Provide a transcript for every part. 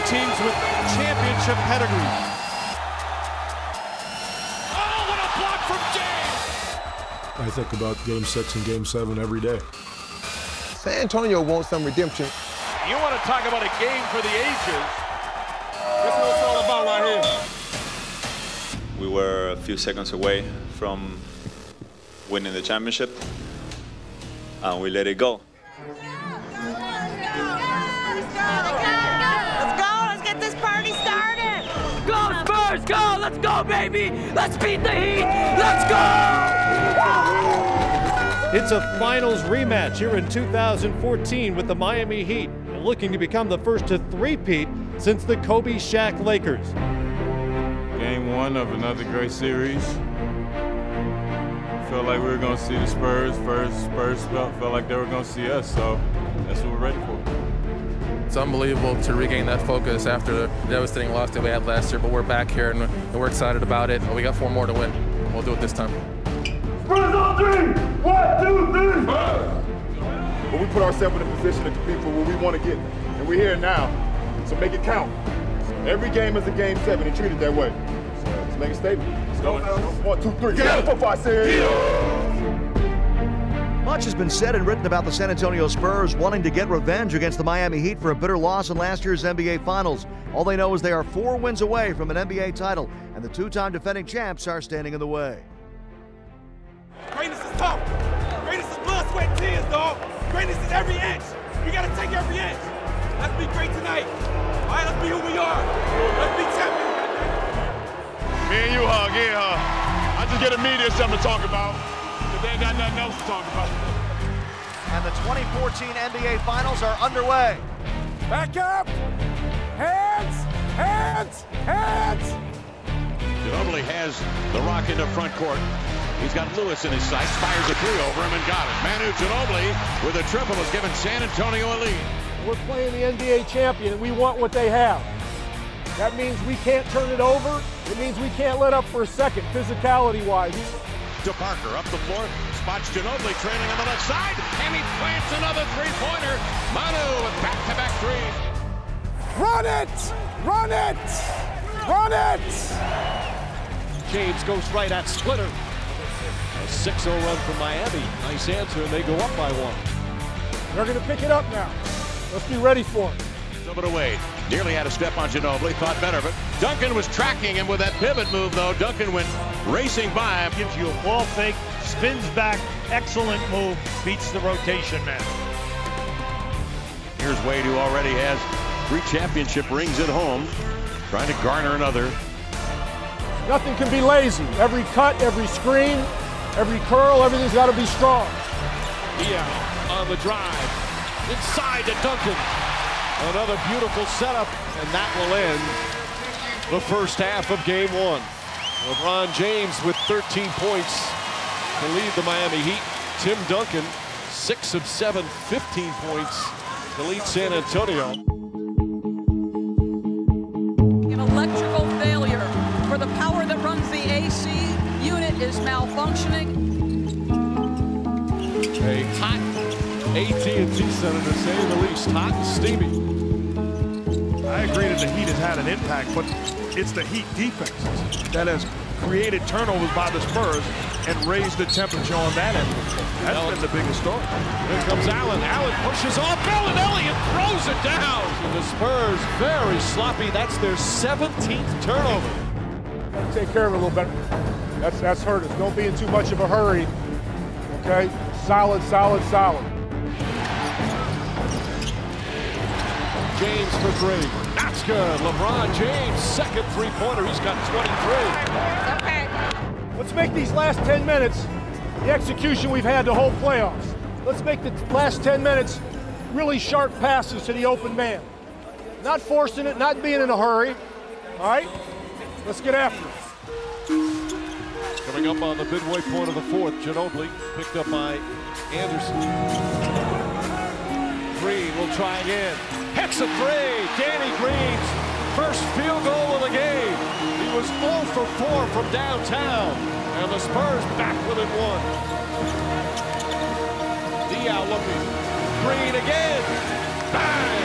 teams with championship pedigree. Oh, what a block from James! I think about Game 6 and Game 7 every day. San Antonio wants some redemption. You want to talk about a game for the ages? This is what it's all about right here. We were a few seconds away from winning the championship, and we let it go. Let's go! Let's get this party started! Go Spurs, go! Let's go, baby! Let's beat the Heat! Let's go! It's a finals rematch here in 2014 with the Miami Heat, looking to become the first to three-peat since the Kobe Shaq Lakers. Game 1 of another great series. Felt like we were going to see the Spurs first. Spurs felt like they were going to see us, so that's what we're ready for. It's unbelievable to regain that focus after the devastating loss that we had last year, but we're back here and we're excited about it. We got 4 more to win. We'll do it this time. Spurs on 3! 1, 2, 3! But we put ourselves in a position to compete for what we want to get, and we're here now, so make it count. Every game is a Game 7 and treat it that way. So let's make a statement. Let's go. 1, 2, 3. Get 4, 5, 6. Much has been said and written about the San Antonio Spurs wanting to get revenge against the Miami Heat for a bitter loss in last year's NBA Finals. All they know is they are 4 wins away from an NBA title, and the 2-time defending champs are standing in the way. Greatness is tough. Greatness is blood, sweat, and tears, dog. Greatness is every inch. We got to take every inch. Let's be great tonight. All right, let's be who we are. Let's be champions. Me and you hug, I just get the media something to talk about, but they ain't got nothing else to talk about. And the 2014 NBA Finals are underway. Back up. Hands, hands, hands. Ginobili has the rock into front court. He's got Lewis in his sights, fires a 3 over him and got it. Manu Ginobili with a triple has given San Antonio a lead. We're playing the NBA champion, and we want what they have. That means we can't turn it over. It means we can't let up for a second, physicality-wise. To Parker, up the floor, spots Ginobili trailing on the left side, and he plants another three-pointer. Manu with back-to-back threes. Run it! Run it! Run it! James goes right at Splitter. A 6-0 run from Miami. Nice answer, and they go up by 1. They're going to pick it up now. Let's be ready for it. Over to Wade. Nearly had a step on Ginobili, thought better, but Duncan was tracking him with that pivot move, though. Duncan went racing by him. Gives you a ball fake, spins back, excellent move, beats the rotation man. Here's Wade, who already has 3 championship rings at home, trying to garner another. Nothing can be lazy. Every cut, every screen, every curl, everything's got to be strong. Yeah, on the drive. Inside to Duncan. Another beautiful setup, and that will end the first half of Game 1. LeBron James with 13 points to lead the Miami Heat. Tim Duncan, 6 of 7, 15 points to lead San Antonio. An electrical failure for the power that runs the AC unit is malfunctioning. A hot AT&T Center, to say the least. Hot and steamy. I agree that the Heat has had an impact, but it's the Heat defense that has created turnovers by the Spurs and raised the temperature on that end. That's been the biggest story. Here comes Allen. Allen pushes off. Allen Elliott throws it down. And the Spurs very sloppy. That's their 17th turnover. Gotta take care of it a little better. That's hurt us. Don't be in too much of a hurry. Okay? Solid, solid, solid. James for 3. That's good. LeBron James, second three-pointer. He's got 23. Okay. Let's make these last 10 minutes the execution we've had the whole playoffs. Let's make the last 10 minutes really sharp passes to the open man. Not forcing it, not being in a hurry. All right? Let's get after it. Coming up on the midway point of the fourth, Ginobili picked up by Anderson. Green will try again. Hits a 3. Danny Green's first field goal of the game. He was 0 for 4 from downtown. And the Spurs back within 1. Diaw looking. Green again. Bang!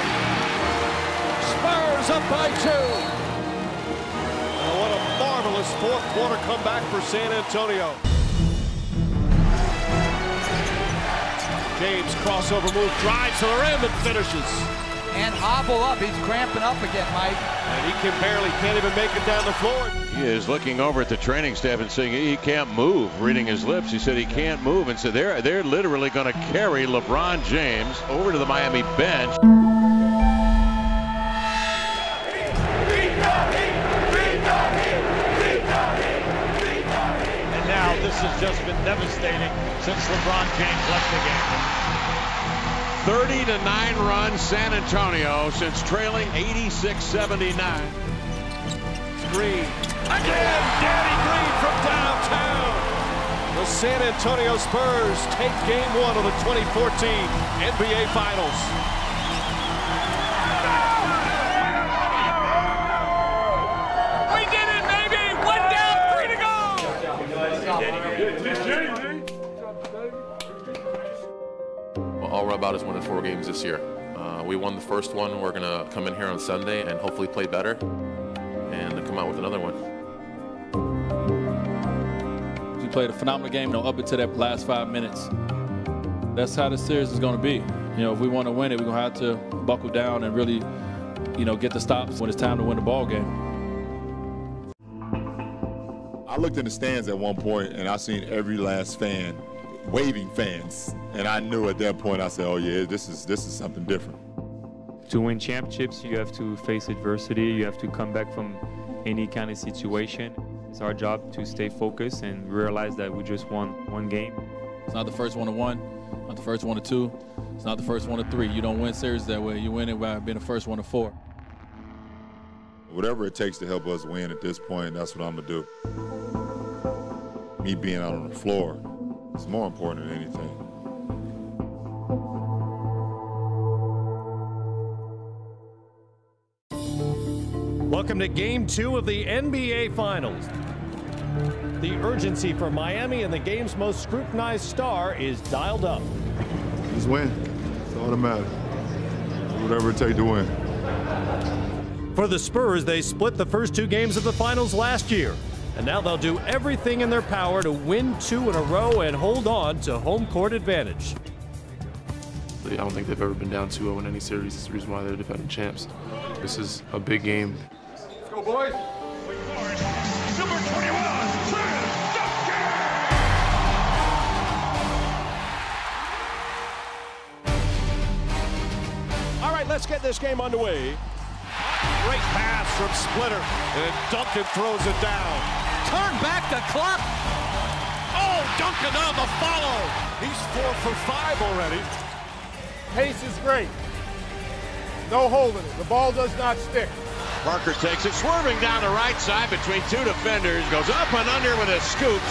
Spurs Spurs up by 2. What a marvelous fourth quarter comeback for San Antonio. James crossover move, drives to the rim and finishes. And hobble up. He's cramping up again, Mike. And he can't even make it down the floor. He is looking over at the training staff and saying he can't move, reading his lips. He said he can't move, and so they're literally going to carry LeBron James over to the Miami bench. And now this has just been devastating since LeBron James left the game. 30-9 run San Antonio since trailing 86-79. Green. Again, Danny Green from downtown. The San Antonio Spurs take game 1 of the 2014 NBA Finals. We did it, baby! 1 down, 3 to go! All we're about is winning 4 games this year. We won the first one. We're going to come in here on Sunday and hopefully play better and come out with another one. We played a phenomenal game, up until that last 5 minutes. That's how the series is going to be. If we want to win it, we're going to have to buckle down and really, get the stops when it's time to win the ball game. I looked in the stands at one point and I seen every last fan waving fans, and I knew at that point, I said, oh yeah, this is something different. To win championships, you have to face adversity. You have to come back from any kind of situation. It's our job to stay focused and realize that we just won 1 game. It's not the first one of 1, not the first one of 2. It's not the first one of 3. You don't win series that way. You win it by being the first one of 4. Whatever it takes to help us win at this point, that's what I'm gonna do. Me being out on the floor is more important than anything. Welcome to Game 2 of the NBA Finals. The urgency for Miami and the game's most scrutinized star is dialed up. Just win. That's all that matters. Whatever it takes to win. For the Spurs, they split the first 2 games of the Finals last year. And now they'll do everything in their power to win 2 in a row and hold on to home court advantage. I don't think they've ever been down 2-0 in any series. That's the reason why they're defending champs. This is a big game. Let's go, boys. Number 21, All right, let's get this game underway. Great pass from Splitter, and Duncan throws it down. Turn back to Klopp. Oh, Duncan on the follow. He's 4 for 5 already. Pace is great. No holding it. The ball does not stick. Parker takes it, swerving down the right side between 2 defenders, goes up and under with a scoop.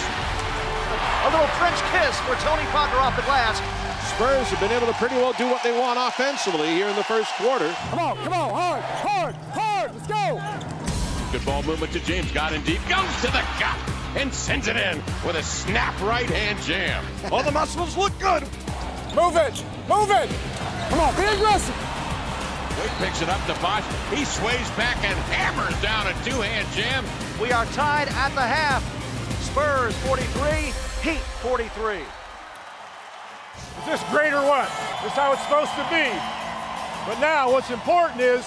A little French kiss for Tony Parker off the glass. Spurs have been able to pretty well do what they want offensively here in the first quarter. Come on, hard, let's go. Good ball movement to James, got in deep, goes to the gut, and sends it in with a snap right-hand jam. All the muscles look good. Move it. Come on, be aggressive. Wade picks it up to Bosh. He sways back and hammers down a 2-hand jam. We are tied at the half. Spurs 43, Heat 43. Is this great or what? This is how it's supposed to be. But now what's important is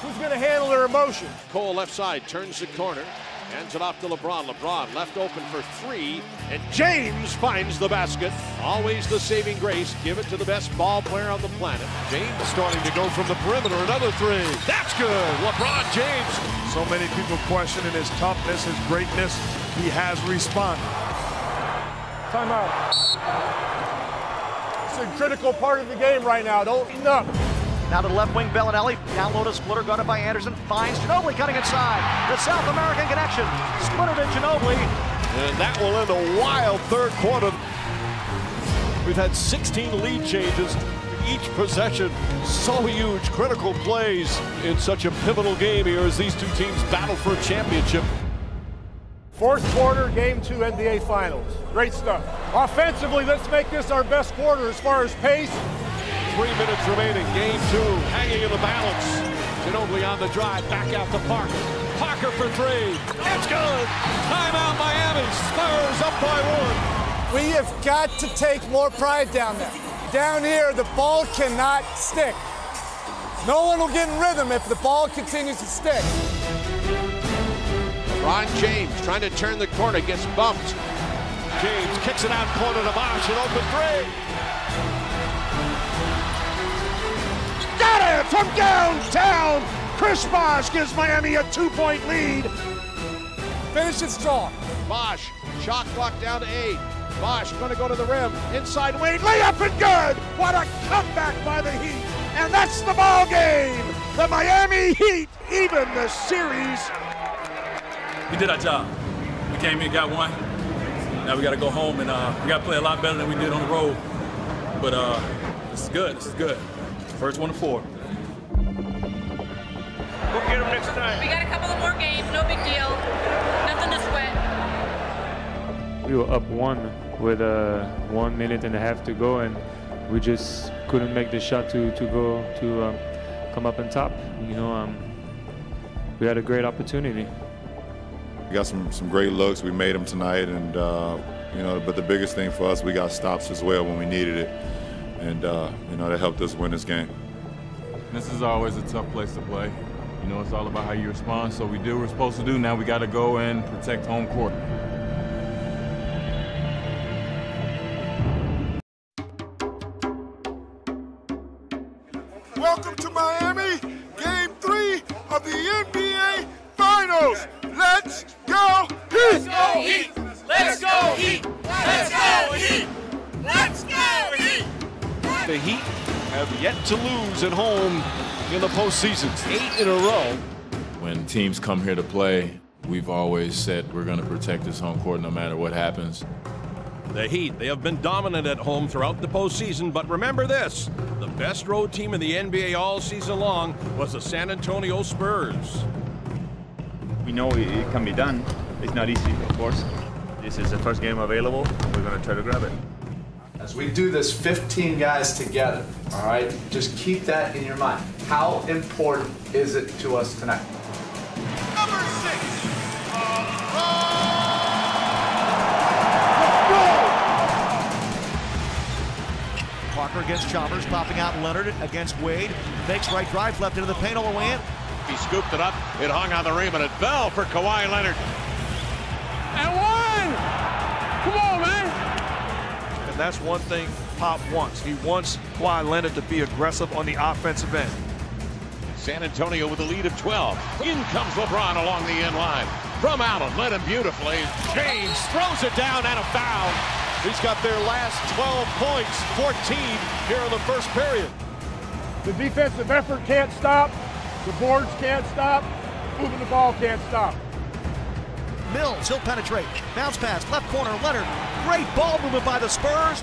who's going to handle their emotion. Cole left side, turns the corner, hands it off to LeBron. LeBron left open for 3, and James finds the basket. Always the saving grace. Give it to the best ball player on the planet. James starting to go from the perimeter. Another 3. That's good. LeBron James. So many people questioning his toughness, his greatness. He has responded. Timeout. It's a critical part of the game right now. Don't eat up. Now to the left wing, Bellinelli. Down low to Splitter, guarded by Anderson. Finds Ginobili cutting inside. The South American connection. Splitter to Ginobili. And that will end a wild third quarter. We've had 16 lead changes each possession. So huge, critical plays in such a pivotal game here as these 2 teams battle for a championship. Fourth quarter, Game 2 NBA Finals. Great stuff. Offensively, let's make this our best quarter as far as pace. 3 minutes remaining, Game 2, hanging in the balance. Ginobili on the drive, back out to Parker. Parker for three. It's good. Timeout Miami. Spurs up by 1. We have got to take more pride down there. Down here, the ball cannot stick. No one will get in rhythm if the ball continues to stick. Ron James trying to turn the corner, gets bumped. James kicks it out corner to Bosh, an open three. Got it from downtown. Chris Bosh gives Miami a 2-point lead. Finish it strong. Bosh, shot clock down to 8. Bosh going to go to the rim. Inside Wade, layup and good. What a comeback by the Heat. And that's the ball game. The Miami Heat even the series. We did our job. We came here, got one. Now we got to go home and we got to play a lot better than we did on the road. But this is good. This is good. First one to 4. We'll get them next time. We got a couple of more games. No big deal. Nothing to sweat. We were up 1 with 1 minute and a half to go, and we just couldn't make the shot to come up on top. You know, we had a great opportunity. We got some great looks. We made them tonight, and you know, but the biggest thing for us, we got stops as well when we needed it, and you know, that helped us win this game. This is always a tough place to play. You know, it's all about how you respond. So we did what we're supposed to do. Now we got to go and protect home court. Welcome to Miami, Game 3 of the NBA Finals. Let's go Heat! Let's go Heat! Let's go Heat! Let's go Heat! Let's go Heat! The Heat have yet to lose at home in the postseason. 8 in a row. When teams come here to play, we've always said we're going to protect this home court no matter what happens. The Heat, they have been dominant at home throughout the postseason, but remember this, the best road team in the NBA all season long was the San Antonio Spurs. We know it can be done. It's not easy, of course. This is the first game available. We're going to try to grab it. As we do this 15 guys together, all right, just keep that in your mind. How important is it to us tonight? Number 6. Parker against Chalmers, popping out Leonard against Wade. Fakes right drive, left into the paint all the way in. He scooped it up, it hung on the rim, and it fell for Kawhi Leonard. And 1! Come on, man! And that's one thing Pop wants. He wants Kawhi Leonard to be aggressive on the offensive end. San Antonio with a lead of 12. In comes LeBron along the end line. From Allen, led him beautifully. James throws it down and a foul. He's got their last 12 points, 14 here in the first period. The defensive effort can't stop. The boards can't stop. Moving the ball can't stop. Mills, he'll penetrate. Bounce pass, left corner, Leonard. Great ball movement by the Spurs.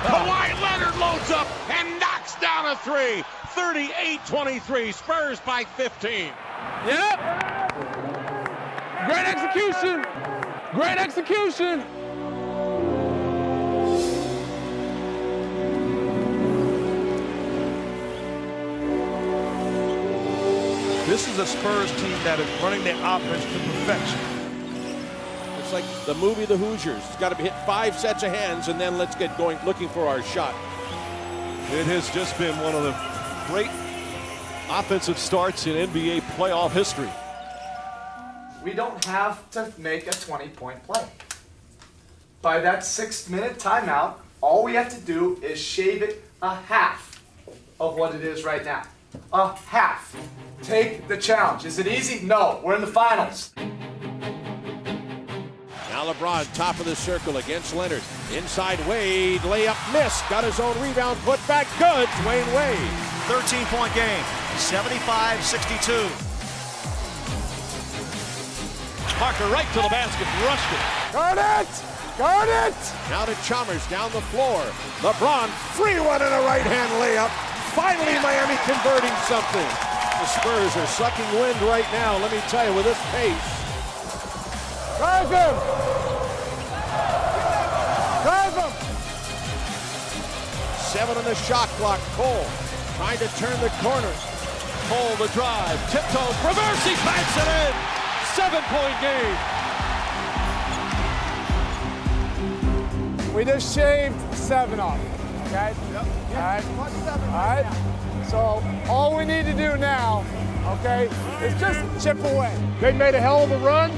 Kawhi Leonard loads up and knocks down a 3. 38-23, Spurs by 15. Yep. Great execution. Great execution. This is a Spurs team that is running their offense to perfection. It's like the movie The Hoosiers. It's got to be hit 5 sets of hands, and then let's get going looking for our shot. It has just been one of the great offensive starts in NBA playoff history. We don't have to make a 20-point play. By that 6-minute timeout, all we have to do is shave it a half of what it is right now. A half. Take the challenge. Is it easy? No. We're in the finals. Now LeBron, top of the circle against Leonard. Inside Wade, layup missed. Got his own rebound, put back good. Dwayne Wade. 13-point game, 75-62. Parker right to the basket, rushed it. Guard it! Guard it! Now to Chalmers down the floor. LeBron, free one and a right-hand layup. Finally, Miami converting something. The Spurs are sucking wind right now, let me tell you, with this pace. Drive him! Drive him! 7 on the shot clock. Cole trying to turn the corner. Cole, the drive, tiptoes, reverse, he banks it in. 7-point game. We just shaved 7 off, okay? Yep. All right. All right. So all we need to do now, okay, is just chip away. They made a hell of a run.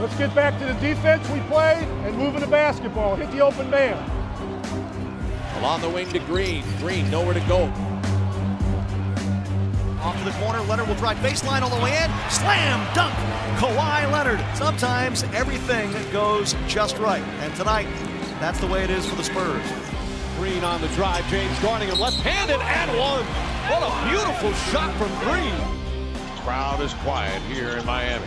Let's get back to the defense we played and move into basketball. Hit the open man. Along the wing to Green. Green nowhere to go. Off to the corner, Leonard will drive baseline all the way in. Slam dunk, Kawhi Leonard. Sometimes everything goes just right. And tonight, that's the way it is for the Spurs. Green on the drive, James guarding him left-handed and one. What a beautiful shot from Green. Crowd is quiet here in Miami.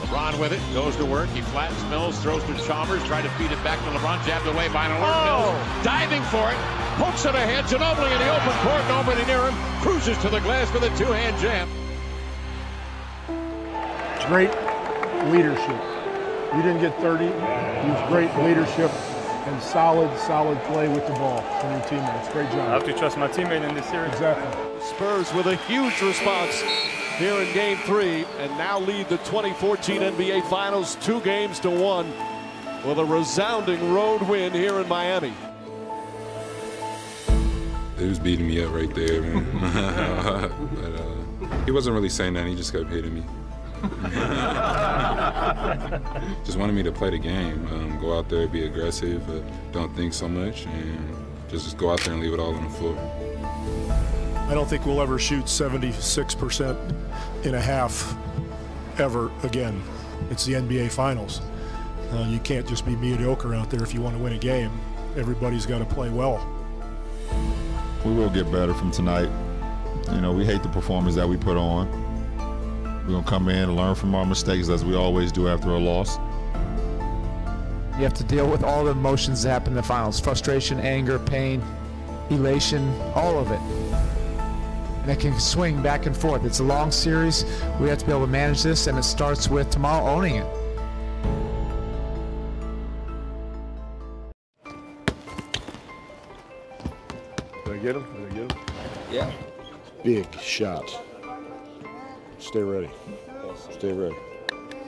LeBron with it, goes to work. He flattens Mills, throws to Chalmers, tried to feed it back to LeBron, jabbed away by an alert Mills. Diving for it, pokes it ahead. Ginobili in the open court, nobody near him. Cruises to the glass with a two-hand jam. Great leadership. You didn't get 30. He was great leadership and solid play with the ball from your teammates. Great job. I have to trust my teammate in this series. Exactly. Spurs with a huge response here in Game 3 and now lead the 2014 NBA Finals 2-1 with a resounding road win here in Miami. He was beating me up right there, man. But he wasn't really saying that. He just kept hitting me. Just wanted me to play the game, go out there, be aggressive, don't think so much, and just go out there and leave it all on the floor. I don't think we'll ever shoot 76% in a half ever again. It's the NBA Finals. You can't just be mediocre out there if you want to win a game. Everybody's got to play well. We will get better from tonight. You know, we hate the performance that we put on. We're going to come in and learn from our mistakes as we always do after a loss. You have to deal with all the emotions that happen in the finals. Frustration, anger, pain, elation, all of it. And it can swing back and forth. It's a long series. We have to be able to manage this, and it starts with tomorrow owning it. Did I get him? Did I get him? Yeah. Big shot. Stay ready. Stay ready.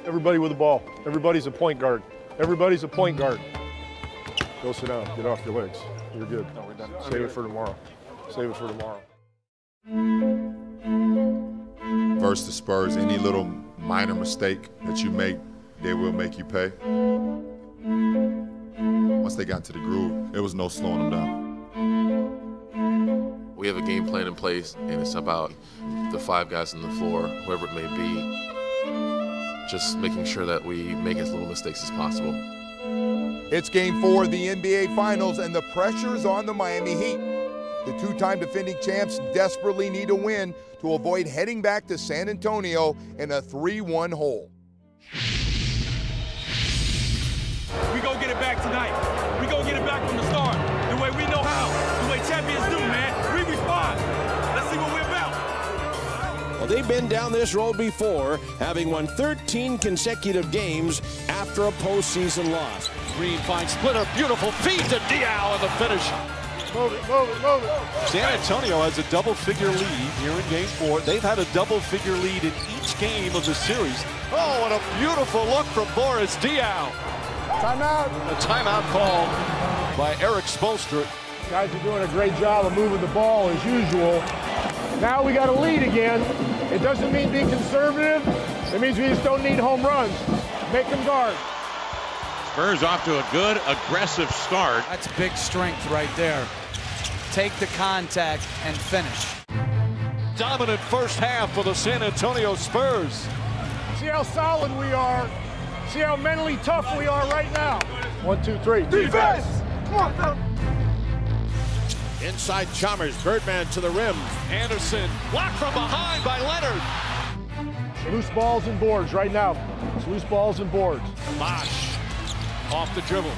Everybody with the ball. Everybody's a point guard. Everybody's a point guard. Go sit down. Get off your legs. You're good. No, we're done. Save it for tomorrow. Save it for tomorrow. Versus the Spurs, any little minor mistake that you make, they will make you pay. Once they got into the groove, there was no slowing them down. We have a game plan in place, and it's about the 5 guys on the floor, whoever it may be, just making sure that we make as little mistakes as possible. It's Game 4 of the NBA Finals, and the pressure's on the Miami Heat. The 2-time defending champs desperately need a win to avoid heading back to San Antonio in a 3-1 hole. We go get it back tonight. We go get it back from the start. The way we know how. The way champions do, man. We respond. Let's see what we're about. Well, they've been down this road before, having won 13 consecutive games after a postseason loss. Green finds Splitter, beautiful feed to Diaw in the finish. Move it, move it, move it. San Antonio has a double-figure lead here in Game 4. They've had a double-figure lead in each game of the series. Oh, what a beautiful look from Boris Diaw. Timeout. A timeout call by Eric Spoelstra. Guys are doing a great job of moving the ball as usual. Now we got a lead again. It doesn't mean be conservative. It means we just don't need home runs. Make them guard. Spurs off to a good, aggressive start. That's big strength right there. Take the contact and finish. Dominant first half for the San Antonio Spurs. See how solid we are. See how mentally tough we are right now. 1, 2, 3. Defense! Come on, fellas. Inside Chalmers, Birdman to the rim. Anderson, blocked from behind by Leonard. Loose balls and boards right now. It's loose balls and boards. Bosh off the dribble.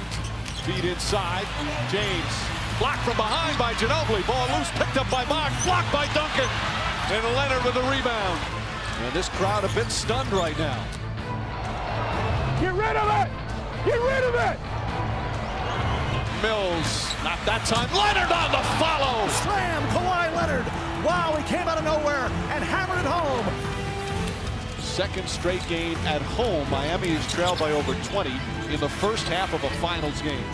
Feed inside. James, blocked from behind by Ginobili. Ball loose, picked up by Mock, blocked by Duncan. And Leonard with the rebound. And this crowd a bit stunned right now. Get rid of it! Get rid of it! Mills, not that time. Leonard on the follow. Slam, Kawhi Leonard. Wow, he came out of nowhere and hammered it home. Second straight game at home. Miami has trailed by over 20 in the first half of a finals game.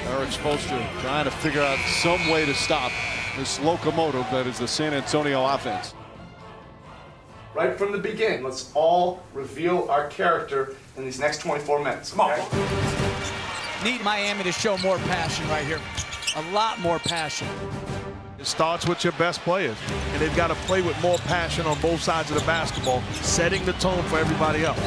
Erik Spoelstra trying to figure out some way to stop this locomotive that is the San Antonio offense. Right from the beginning, let's all reveal our character in these next 24 minutes. Come on. Need Miami to show more passion right here. A lot more passion. It starts with your best players, and they've got to play with more passion on both sides of the basketball, setting the tone for everybody else.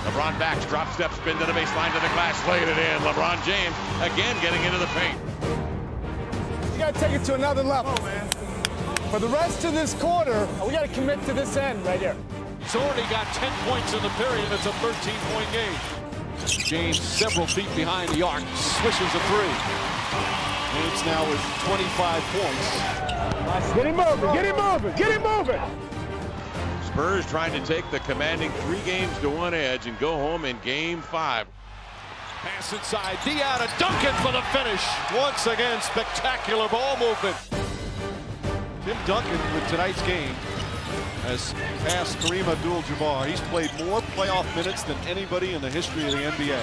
LeBron backs, drop step, spin to the baseline, to the glass, laying it in. LeBron James again getting into the paint. You got to take it to another level. For the rest of this quarter, we got to commit to this end right here. He's already got 10 points in the period. It's a 13-point game. James several feet behind the arc, swishes a three. James now with 25 points. Get him moving, get him moving, get him moving. Spurs trying to take the commanding 3 games to 1 edge and go home in game 5. Pass inside, Dion, Duncan for the finish. Once again, spectacular ball movement. Tim Duncan with tonight's game has passed Kareem Abdul-Jabbar. He's played more playoff minutes than anybody in the history of the NBA.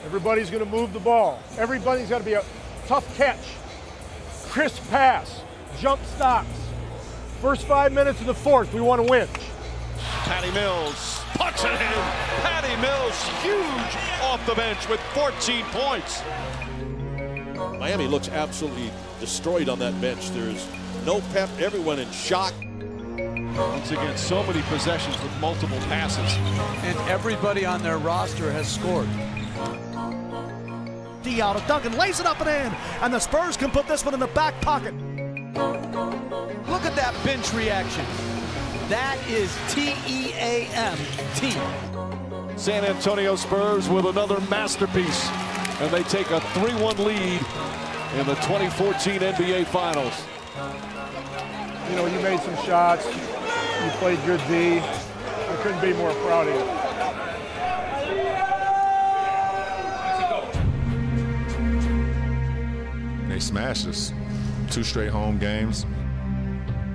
Everybody's going to move the ball. Everybody's got to be a tough catch, crisp pass, jump stops. First 5 minutes of the fourth, we want to win. Patty Mills puts it in. Patty Mills, huge off the bench with 14 points. Miami looks absolutely destroyed on that bench. There's no pep, everyone in shock. Once again, so many possessions with multiple passes. And everybody on their roster has scored. Dion, Duncan lays it up and in, and the Spurs can put this one in the back pocket. Look at that bench reaction. That is T-E-A-M, team. San Antonio Spurs with another masterpiece, and they take a 3-1 lead in the 2014 NBA Finals. You know, you made some shots, you played good D. I couldn't be more proud of you. They smashed us. 2 straight home games.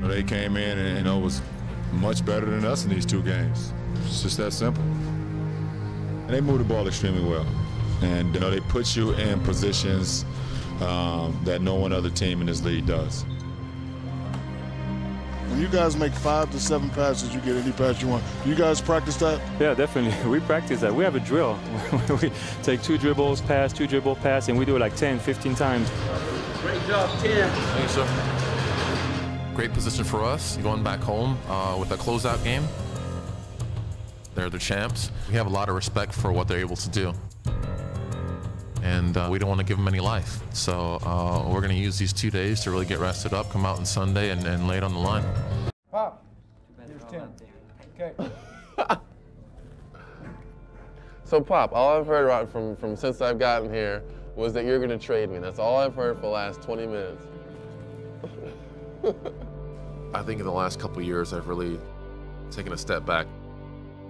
They came in and was much better than us in these 2 games. It's just that simple. And they moved the ball extremely well. And they put you in positions that no one other team in this league does. When you guys make 5 to 7 passes, you get any pass you want. You guys practice that? Yeah, definitely. We practice that. We have a drill. We take 2 dribbles, pass, 2 dribble, pass, and we do it like 10, 15 times. Great job, Tim. Thanks, sir. Great position for us, going back home with a closeout game. They're the champs. We have a lot of respect for what they're able to do. And we don't want to give them any life. So we're going to use these 2 days to really get rested up, come out on Sunday, and lay it on the line. Pop, here's Tim. Okay. So, Pop, all I've heard about from since I've gotten here was that you're going to trade me. That's all I've heard for the last 20 minutes. I think in the last couple of years, I've really taken a step back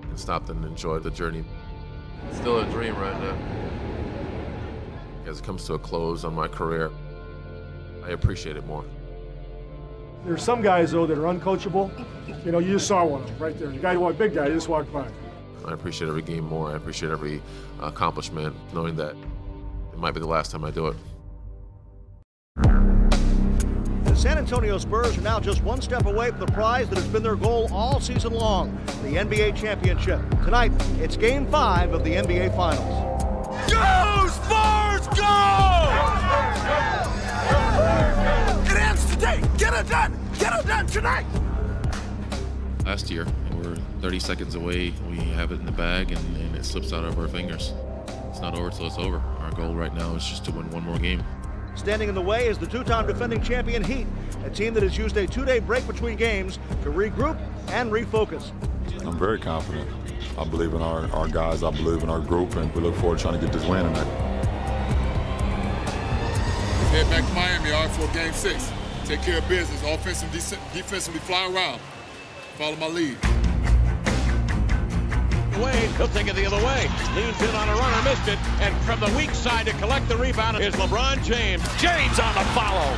and stopped and enjoyed the journey. It's still a dream right now. As it comes to a close on my career, I appreciate it more. There's some guys, though, that are uncoachable. You know, you just saw one of them right there. The guy who walked, big guy, just walked by. I appreciate every game more. I appreciate every accomplishment, knowing that it might be the last time I do it. The San Antonio Spurs are now just 1 step away from the prize that has been their goal all season long, the NBA championship. Tonight, it's Game 5 of the NBA Finals. Go, Spurs, go! It ends today. Get it done. Get it done tonight. Last year, and we're 30 seconds away. We have it in the bag, and it slips out of our fingers. It's not over till it's over. Our goal right now is just to win 1 more game. Standing in the way is the 2-time defending champion Heat, a team that has used a 2-day break between games to regroup and refocus. I'm very confident. I believe in our guys, I believe in our group, and we look forward to trying to get this win tonight. Head back to Miami, all right, for Game 6. Take care of business, offensively, defensively, fly around. Follow my lead. Wade. He'll take it the other way. Leans in on a runner, missed it. And from the weak side to collect the rebound is LeBron James. James on the follow.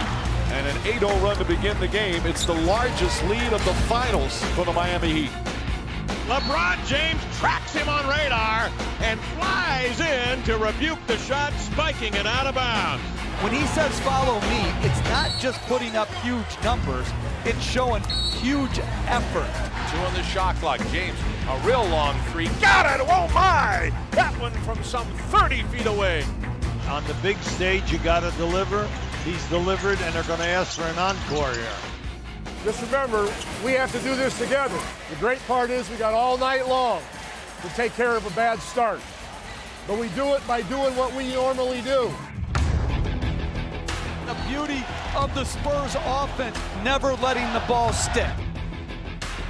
And an 8-0 run to begin the game. It's the largest lead of the finals for the Miami Heat. LeBron James tracks him on radar and flies in to rebuke the shot, spiking it out of bounds. When he says follow me, it's not just putting up huge numbers, it's showing huge effort. 2 on the shot clock. James, a real long three. Got it! Oh my! That one from some 30 feet away. On the big stage, you got to deliver. He's delivered, and they're going to ask for an encore here. Just remember, we have to do this together. The great part is we got all night long to take care of a bad start. But we do it by doing what we normally do. The beauty of the Spurs offense, never letting the ball stick.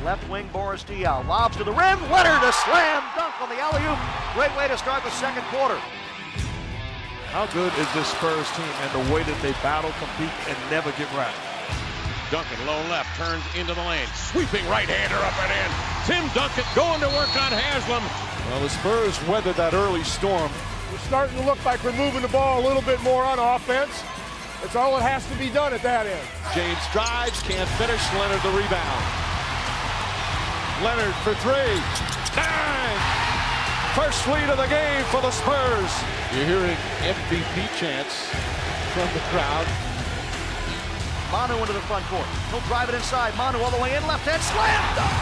Left wing Boris Diaw lobs to the rim. Leonard a slam dunk on the alley-oop. Great way to start the second quarter. How good is this Spurs team and the way that they battle, compete, and never get wrapped? Duncan, low left, turns into the lane. Sweeping right-hander up and in. Tim Duncan going to work on Haslam. Well, the Spurs weathered that early storm. We're starting to look like we're moving the ball a little bit more on offense. That's all that has to be done at that end. James drives, can't finish. Leonard the rebound. Leonard for three. Bang! First lead of the game for the Spurs. You're hearing MVP chants from the crowd. Manu into the front court. He'll drive it inside. Manu all the way in. Left hand slam dunk.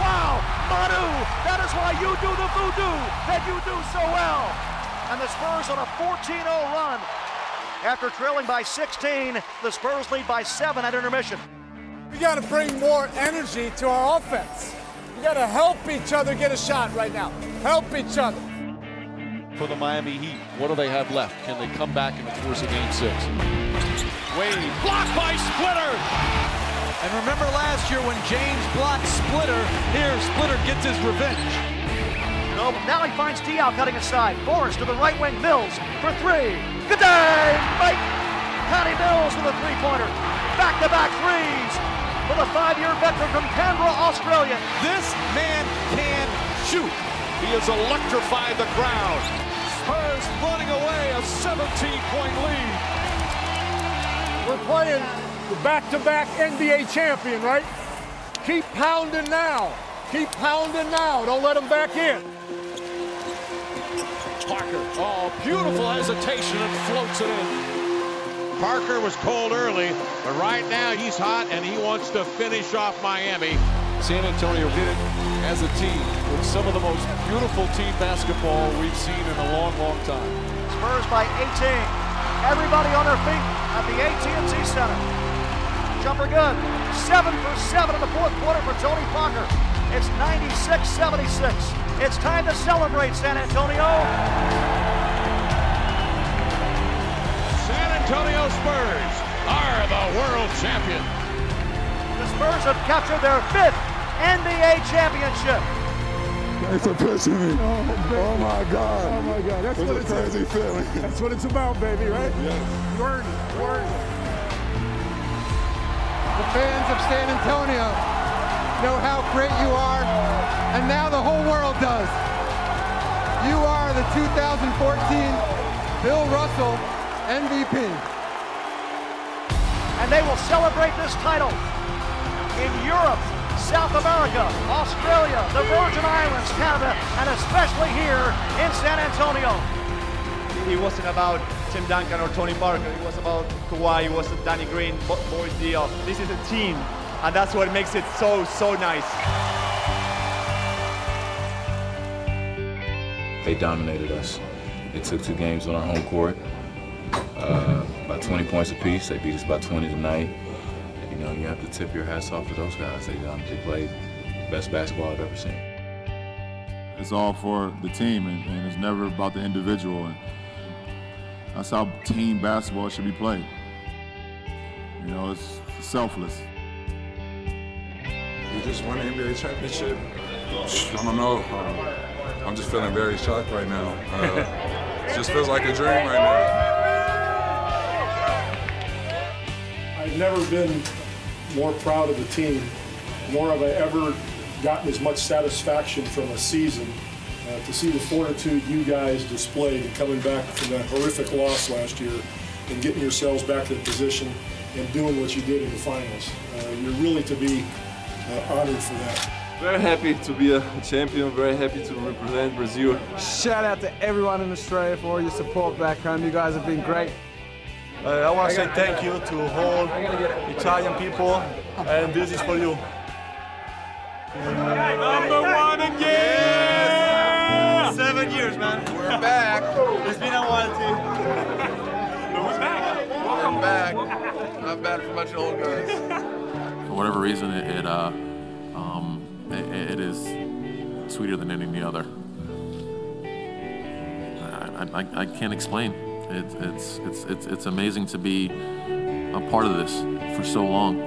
Wow, Manu, that is why you do the voodoo that you do so well. And the Spurs on a 14-0 run. After trailing by 16, the Spurs lead by 7 at intermission. We got to bring more energy to our offense. We got to help each other get a shot right now. Help each other. For the Miami Heat, what do they have left? Can they come back in the course of Game 6? Wade, blocked by Splitter! And remember last year when James blocked Splitter, here Splitter gets his revenge. No, but now he finds Diaw cutting inside. Boris to the right wing, Mills for three. Good day, Mike! Patty Mills with a three-pointer. Back-to-back threes for the 5-year veteran from Canberra, Australia. This man can shoot. He has electrified the crowd. Spurs running away a 17-point lead. We're playing the back-to-back NBA champion, right? Keep pounding now. Keep pounding now. Don't let them back in. Parker, oh, beautiful hesitation and floats it in. Parker was cold early, but right now he's hot and he wants to finish off Miami. San Antonio did it as a team with some of the most beautiful team basketball we've seen in a long, long time. Spurs by 18. Everybody on their feet at the AT&T Center. Jumper good. 7 for 7 in the fourth quarter for Tony Parker. It's 96-76. It's time to celebrate, San Antonio. San Antonio Spurs are the world champion. The Spurs have captured their 5th NBA championship. Thanks for pushing me. Oh my God. Oh my God. That's what it's a crazy feeling. That's what it's about, baby, right? Yes. Word it. Word it. The fans of San Antonio know how great you are, and now the whole world does. You are the 2014 Bill Russell MVP. And they will celebrate this title in Europe, South America, Australia, the Virgin Islands, Canada, and especially here in San Antonio. It wasn't about Tim Duncan or Tony Parker. It was about Kawhi. It was Danny Green, Boris Diaw. This is a team, and that's what makes it so nice. They dominated us. They took 2 games on our home court, by 20 points apiece. They beat us by 20 tonight. You know, you have to tip your hats off to those guys. They played the best basketball I've ever seen. It's all for the team, and it's never about the individual. And that's how team basketball should be played. You know, it's selfless. We just won the NBA championship. I don't know. I'm just feeling very shocked right now. It just feels like a dream right now. I've never been more proud of the team, nor have I ever gotten as much satisfaction from a season to see the fortitude you guys displayed and coming back from that horrific loss last year and getting yourselves back in position and doing what you did in the finals. You're really to be honored for that. Very happy to be a champion, very happy to represent Brazil. Shout out to everyone in Australia for all your support back home. You guys have been great. I want to say thank you to all Italian people, and this is for you. Number one again! 7 years, man. We're back. It's been a while, too. We're back. Welcome back. Not bad for much old guys. For whatever reason, it is sweeter than any other. I can't explain. It's amazing to be a part of this for so long.